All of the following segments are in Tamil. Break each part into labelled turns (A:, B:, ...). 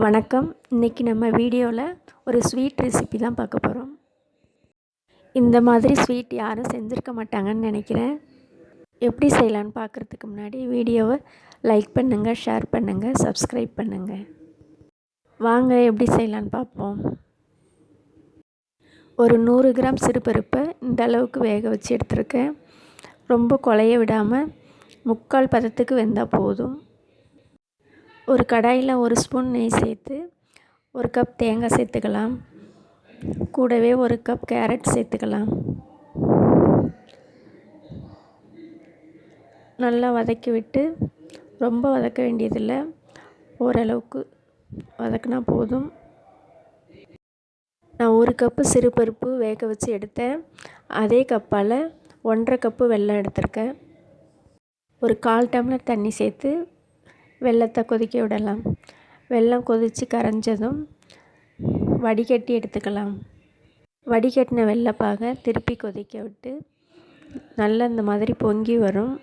A: வணக்கம். இன்றைக்கி நம்ம வீடியோவில் ஒரு ஸ்வீட் ரெசிபி தான் பார்க்க போகிறோம். இந்த மாதிரி ஸ்வீட் யாரும் செஞ்சுருக்க மாட்டாங்கன்னு நினைக்கிறேன். எப்படி செய்யலான்னு பார்க்குறதுக்கு முன்னாடி வீடியோவை லைக் பண்ணுங்கள், ஷேர் பண்ணுங்கள், சப்ஸ்கிரைப் பண்ணுங்கள். வாங்க எப்படி செய்யலான்னு பார்ப்போம். ஒரு 100 கிராம் சிறுபருப்பை இந்த அளவுக்கு வேக வச்சு எடுத்துருக்கேன். ரொம்ப குழைய விடாமல் 3/4 பதத்துக்கு வெந்தால் போதும். ஒரு கடாயில் 1 ஸ்பூன் நெய் சேர்த்து 1 கப் தேங்காய் சேர்த்துக்கலாம். கூடவே 1 கப் கேரட் சேர்த்துக்கலாம். நல்லா வதக்கி விட்டு, ரொம்ப வதக்க வேண்டியதில்லை, ஓரளவுக்கு வதக்கினா போதும். நான் 1 கப்பு சிறுபருப்பு வேக வச்சு எடுத்தேன். அதே கப்பால் 1.5 கப்பு வெல்லம் எடுத்திருக்கேன். ஒரு 1/4 டம்ளர் தண்ணி சேர்த்து வெல்லத்தை கொதிக்க விடலாம். வெல்லம் கொதித்து கரைஞ்சதும் வடிகட்டி எடுத்துக்கலாம். வடிகட்டின வெல்லப்பாகை திருப்பி கொதிக்க விட்டு நல்லா இந்த மாதிரி பொங்கி வரும்.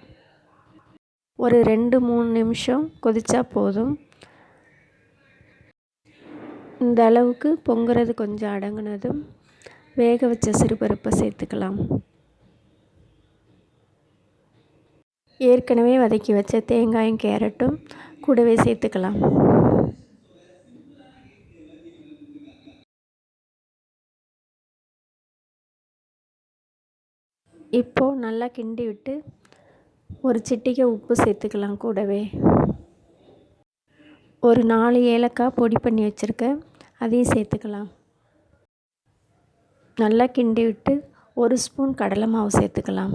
A: ஒரு 2-3 நிமிஷம் கொதித்தா போதும். இந்த அளவுக்கு பொங்குறது கொஞ்சம் அடங்கினதும் வேக வச்ச சிறுபருப்பை சேர்த்துக்கலாம். ஏற்கனவே வதக்கி வச்ச தேங்காயும் கேரட்டும் கூடவே சேர்த்துக்கலாம். இப்போது நல்லா கிண்டி விட்டு ஒரு சிட்டிகை உப்பு சேர்த்துக்கலாம். கூடவே ஒரு 4 ஏலக்காய் பொடி பண்ணி வச்சுருக்கேன், அதையும் சேர்த்துக்கலாம். நல்லா கிண்டி விட்டு 1 ஸ்பூன் கடலை மாவு சேர்த்துக்கலாம்.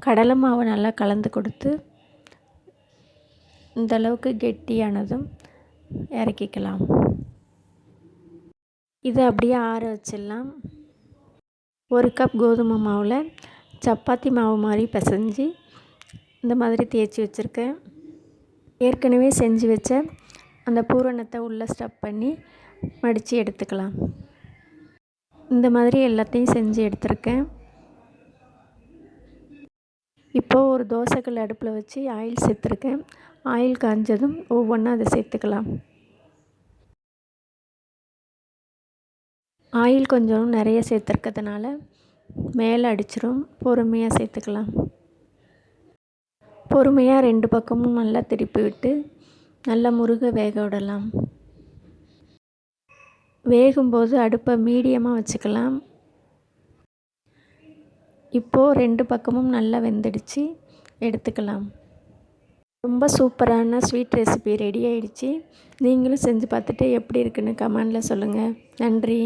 A: கடலை மாவை நல்லா கலந்து கொடுத்து இந்த அளவுக்கு கெட்டியானதும் இறக்கிக்கலாம். இதை அப்படியே ஆற வச்சிடலாம். 1 கப் கோதுமை மாவில் சப்பாத்தி மாவு மாதிரி பிசைஞ்சு இந்த மாதிரி தேய்ச்சி வச்சுருக்கேன். ஏற்கனவே செஞ்சு வச்ச அந்த பூரணத்தை உள்ளே ஸ்டஃப் பண்ணி மடித்து எடுத்துக்கலாம். இந்த மாதிரி எல்லாத்தையும் செஞ்சு எடுத்துருக்கேன். இப்போது ஒரு தோசைக்கல் அடுப்பில் வச்சு ஆயில் சேர்த்துருக்கேன். ஆயில் காஞ்சதும் ஒவ்வொன்றா அதை சேர்த்துக்கலாம். ஆயில் கொஞ்சம் நிறைய சேர்த்துருக்கிறதுனால மேலே அடிச்சிடும். பொறுமையாக சேர்த்துக்கலாம். பொறுமையாக 2 பக்கமும் நல்லா திருப்பி விட்டு நல்லா முருக வேக விடலாம். வேகும்போது அடுப்பை மீடியமாக வச்சுக்கலாம். இப்போது 2 பக்கமும் நல்லா வெந்துடுச்சு, எடுத்துக்கலாம். ரொம்ப சூப்பரான ஸ்வீட் ரெசிபி ரெடி ஆகிடுச்சு. நீங்களும் செஞ்சு பார்த்துட்டு எப்படி இருக்குன்னு கமெண்டில் சொல்லுங்கள். நன்றி.